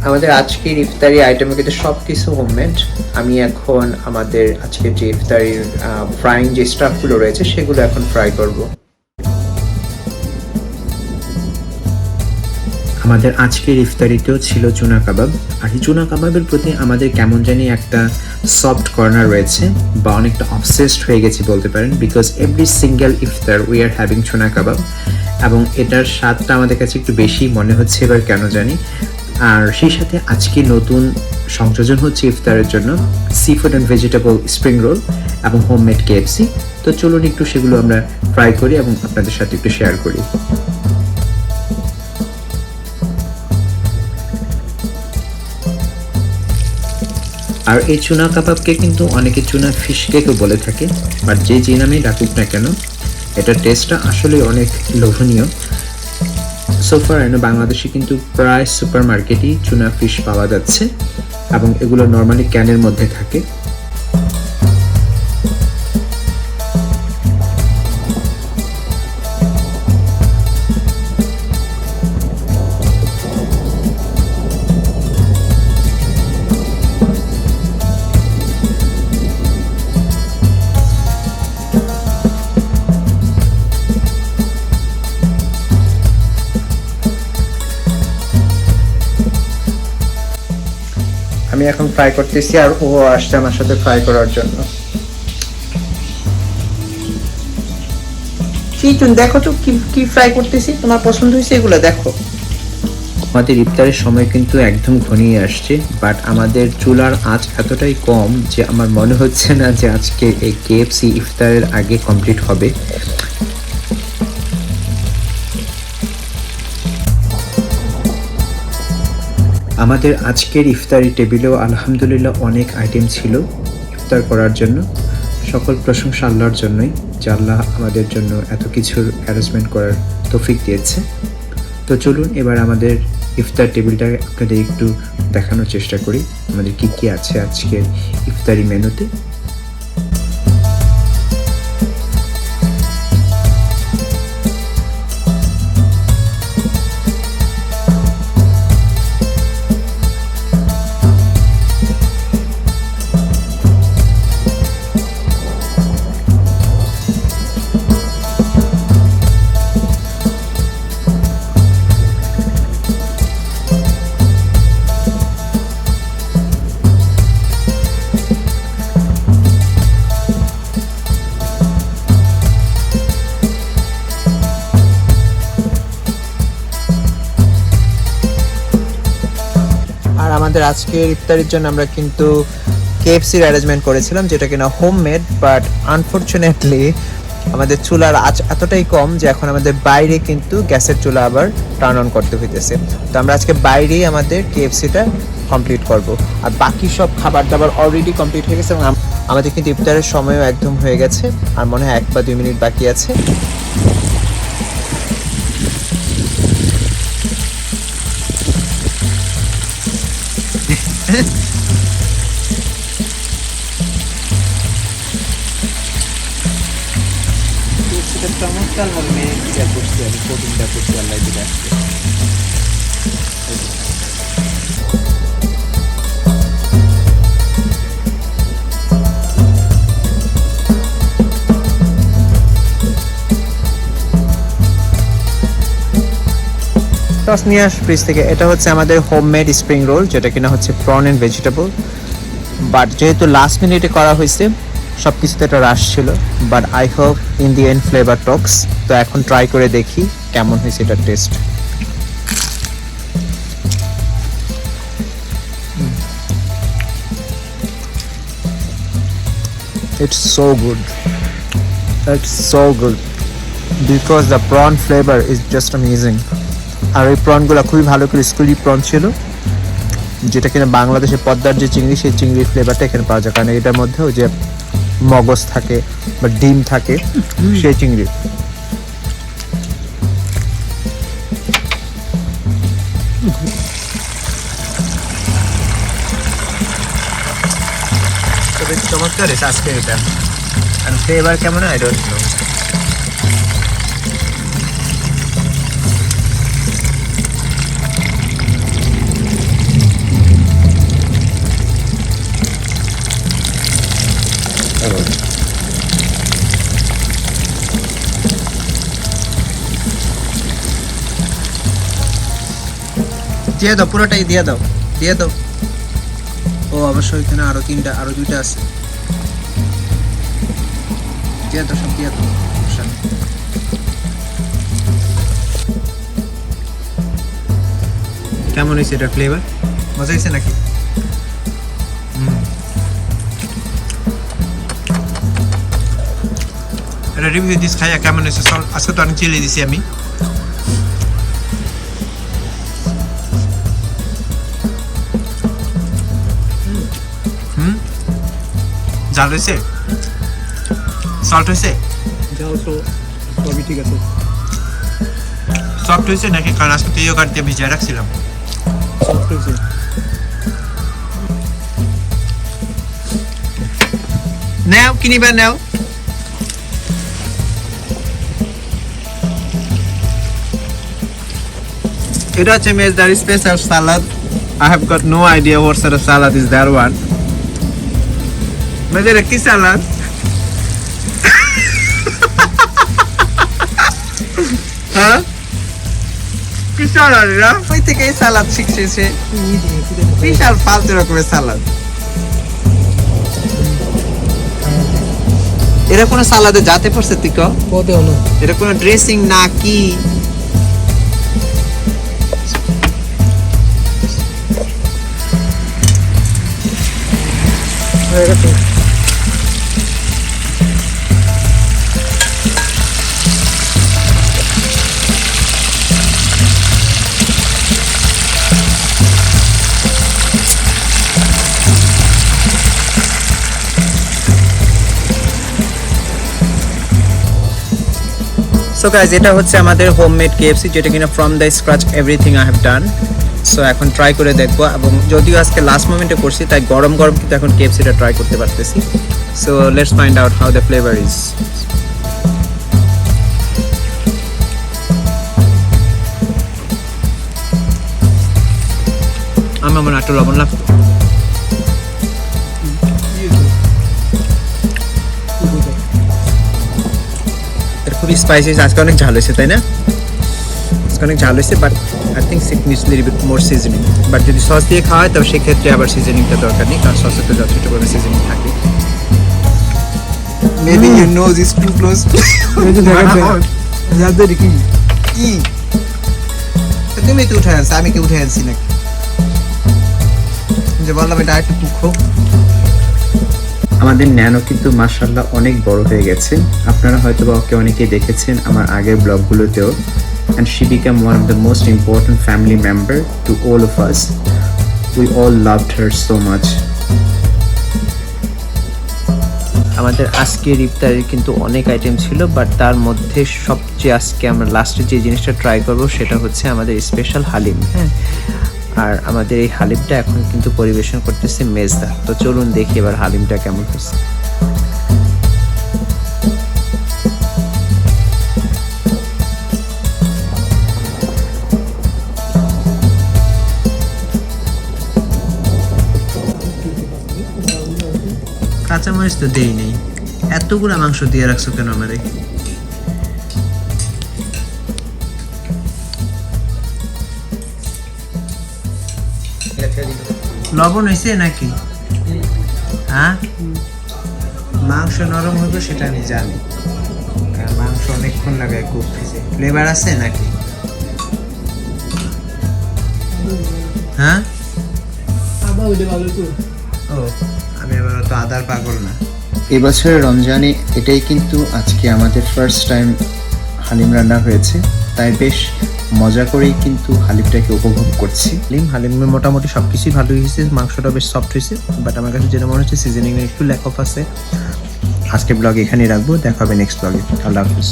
আমাদের আজকের ইফতারি আইটেমে কিন্তু সব কিছু হোমমেড। আমি এখন আমাদের আজকের যে ইফতারির ফ্রাইং যে স্টাফগুলো রয়েছে সেগুলো এখন ফ্রাই করব। আমাদের আজকের ইফতারিতেও ছিল চুনা কাবাব। আর এই চুনা কাবাবের প্রতি আমাদের কেমন জানি একটা সফট কর্নার রয়েছে, বা অনেকটা অবসেসড হয়ে গেছি বলতে পারেন, because every single iftar we are having চুনা কাবাব। এবং এটার স্বাদটা আমাদের কাছে একটু বেশি মনে হচ্ছে এবার, কেন জানি। আর সেই সাথে আজকে নতুন সংযোজন হচ্ছে ইফতারের জন্য sea food and vegetable spring roll এবং হোমমেড KFC। তো চলুন একটু সেগুলো আমরা ফ্রাই করি এবং আপনাদের সাথে একটু শেয়ার করি। আর এই চুনা কাবাবকে কিন্তু অনেকে চুনা ফিশ কেকও বলে থাকে, বাট যে নামেই ডাকুক না কেন, এটার টেস্টটা আসলে অনেক লোভনীয়। সোফার বাংলাদেশে কিন্তু প্রায় সুপার মার্কেটই চুনা ফিশ পাওয়া যাচ্ছে এবং এগুলো নর্মালি ক্যানের মধ্যে থাকে। আমি এখন ফ্রাই করতেছি আর ও আসছে আমার সাথে ফ্রাই করার জন্য। চিচুন দেখো তো কি ফ্রাই করতেছি, তোমার পছন্দ হয়েছে এগুলো দেখো। আমাদের ইফতারের সময় কিন্তু একদম ঘনিয়ে আসছে, বাট আমাদের চুলার আঁচ এতটাই কম যে আমার মনে হচ্ছে না যে আজকে এই KFC ইফতারের আগে কমপ্লিট হবে। আমাদের আজকের ইফতারি টেবিলেও আলহামদুলিল্লাহ অনেক আইটেম ছিল ইফতার করার জন্য। সকল প্রশংসা আল্লাহর জন্যই, যে আল্লাহ আমাদের জন্য এত কিছুর অ্যারেঞ্জমেন্ট করার তৌফিক দিয়েছে। তো চলুন এবার আমাদের ইফতার টেবিলটা আপনাদের একটু দেখানোর চেষ্টা করি, আমাদের কি কি আছে আজকের ইফতারি মেনুতে। আর আমাদের আজকের ইফতারির জন্য আমরা কিন্তু KFCর অ্যারেঞ্জমেন্ট করেছিলাম, যেটা কিনা হোমমেড, বাট আনফরচুনেটলি আমাদের চুলার আঁচ এতটাই কম যে এখন আমাদের বাইরে কিন্তু গ্যাসের চুলা আবার টার্ন অন করতে হইতেছে। তো আমরা আজকে বাইরেই আমাদের KFCটা কমপ্লিট করব। আর বাকি সব খাবার দাবার অলরেডি কমপ্লিট হয়ে গেছে এবং আমাদের কিন্তু ইফতারের সময়ও একদম হয়ে গেছে, আর মনে হয় 1 বা 2 মিনিট বাকি আছে। চমৎকার ভাবে মেনে করছি, আমি কোটিংটা করছি আল্লাহ দিলে আজকে। টস নিয়ে আস ফ্রিজ থেকে। এটা হচ্ছে আমাদের হোমমেড স্প্রিং রোল, যেটা কিনা হচ্ছে প্রন অ্যান্ড ভেজিটেবল, বাট যেহেতু লাস্ট মিনিটে করা হয়েছে সব কিছুতে একটা রাশ ছিল, but I hope in the end flavour talks. তো এখন ট্রাই করে দেখি কেমন হয়েছে এটার taste. It's so good. It's so good because the prawn flavor is just amazing. আর এই প্রনগুলো খুবই ভালো করে স্কুলি প্রন ছিল, যেটা কিনা বাংলাদেশে পদ্মার যে চিংড়ি, সেই চিংড়ির ফ্লেভারটা এখানে পাওয়া যায়, কারণ এটার মধ্যেও যে মগজ থাকে বা ডিম থাকে সেই চিংড়ি। তবে চমৎকার হয়েছে আজকে এটা, আর ফ্লেভার কেমন আই ডোন্ট নো। দিয়ে দাও, পুরোটাই দিয়ে দাও, দিয়ে দাও। ও অবশ্যই এখানে আরো দুইটা আছে, দিয়ে দাও, সব দিয়ে দাও। কেমন হয়েছে এটা ফ্লেভার? মজা হয়েছে নাকি? এটা রিভিউ দিস খাইয়া কেমন হয়েছে? আজকে তো অনেক চিলি দিছি আমি। জাল হয়েছে? সল্ট হয়েছে? জাল তো সবই ঠিক আছে। সফট হয়েছে নাকি? কারণ আজকে তো ইয়োগার্ট দিয়ে ভিজিয়ে রাখছিলাম। সফট হয়েছে। নাও, কি নিবা নাও। এটা হচ্ছে মেজদার special salad. I have got no idea what sort of salad is that one. মেজদার কি সালাদ? হ্যাঁ, কি সালাদ এটা? ওই থেকে এই সালাদ শিখছে। বিশাল ফালতু রকমের সালাদ। এরা কোনো সালাদে যাতে পড়ছে তুই কও? পদে হলো এটা কোনো ড্রেসিং না কি? হয়ে গেছে। সো গাইজ, এটা হচ্ছে আমাদের হোমমেড কেএফসি, যেটা কিনা from the scratch everything I have done. So এখন ট্রাই করে দেখবো, এবং যদিও আজকে লাস্ট মোমেন্টে করছি তাই গরম কিন্তু এখন কেএফসিটা ট্রাই করতে পারতেছি। So let's find out how the flavour is. আমার মনে একটু লবণ লাগতো। খুবই স্পাইসি, আজকে অনেক ঝাল হয়েছে তাই না? আজকে অনেক ঝাল হয়েছে, but I think it needs little bit more seasoning. But যদি সস দিয়ে খাওয়া হয় তবে সেক্ষেত্রে আবার সিজনিংটা দরকার নেই, কারণ সসে তো যথেষ্ট করে সিজনিং থাকে। Maybe your nose is too close. যাদের কি কি তুমি তো উঠে আনছো, আমি কি উঠে আনছি নাকি? যে বললাম এটা একটু কুখো। আমাদের ন্যানো কিন্তু মাশাআল্লাহ অনেক বড় হয়ে গেছে। আপনারা হয়তো বা ওকে অনেকেই দেখেছেন আমার আগের ব্লগগুলোতেও। and she became one of the most important family member to all of us. We all loved her so much. আমাদের আজকের ইফতারের কিন্তু অনেক আইটেম ছিল, বাট তার মধ্যে সবচেয়ে আজকে আমরা লাস্টে যে জিনিসটা ট্রাই করব সেটা হচ্ছে আমাদের স্পেশাল হালিম। হ্যাঁ, আর আমাদের এই হালিমটা এখন কিন্তু পরিবেশন করতেছে মেজদা। তো চলুন দেখি এবার হালিমটা কেমন হচ্ছে। কাঁচামরিচ তো দেই নেই, এতগুলো মাংস দিয়ে রাখছো কেন আমারে? লবণ হয়েছে নাকি? হ্যাঁ, মাংস নরম হবে সেটা আমি জানি, কারণ মাংস অনেকক্ষণ লাগে কুক হয়েছে। ফ্লেভার আছে নাকি? হ্যাঁ, ও আমি আবার তো আদার পাগল না। এবছরের রমজানে এটাই কিন্তু আজকে আমাদের ফার্স্ট টাইম হালিম রান্না হয়েছে, তাই বেশ মজা করেই কিন্তু হালিমটাকে উপভোগ করছি। হালিমের মোটামুটি সব কিছুই ভালো হয়েছে, মাংসটা বেশ সফট হয়েছে, বাট আমার কাছে যেটা মনে হচ্ছে সিজনিং একটু ল্যাক অফ আছে। আজকে ব্লগ এখানেই রাখবো, দেখা হবে নেক্সট ব্লগে। আল্লাহ হাফিজ।